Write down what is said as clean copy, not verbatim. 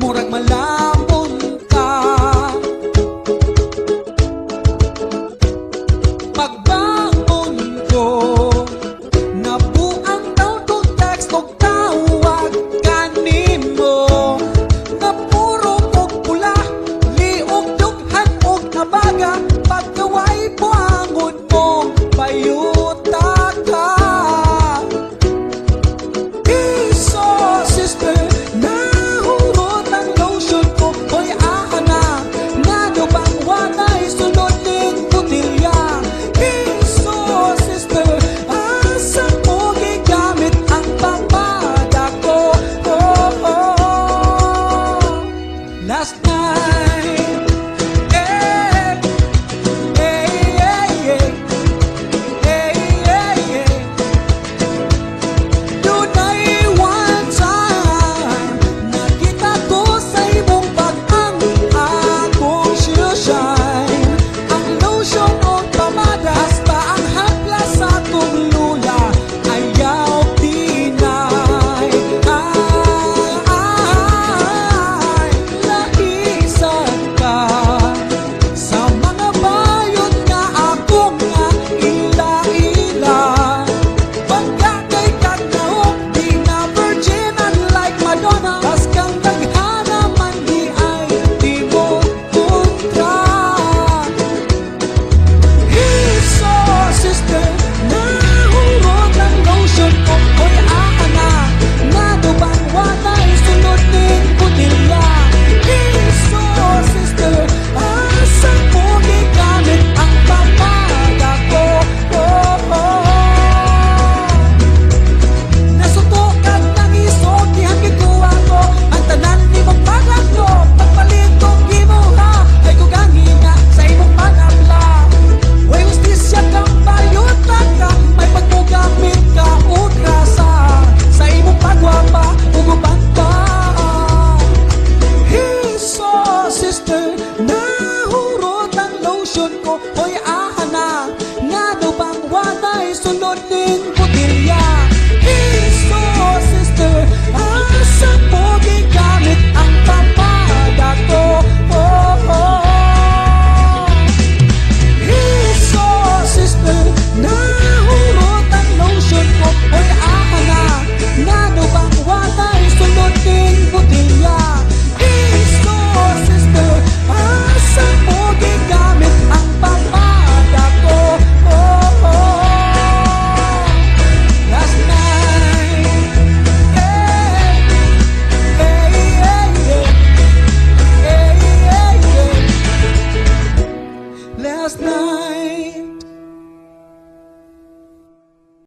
Murag malambon ka. Pagbangon ko, nabuang daw kong text o tawag kanimo. Na puro kog pula, liog dughan og nabaga. Pagkaway buangon mo, bayuta ka. Iso, sister, last night, yeah, yeah, yeah, yeah, yeah, yeah, yeah. Dunay one time, nakita ko sa imong bag-ang akong shine. Ang lotion o pamada, hasta ang hapla sa akong lula, ayaw tinay. Nahurot ang lotion ko, hoy ahana, nga daw bang wanay sunod din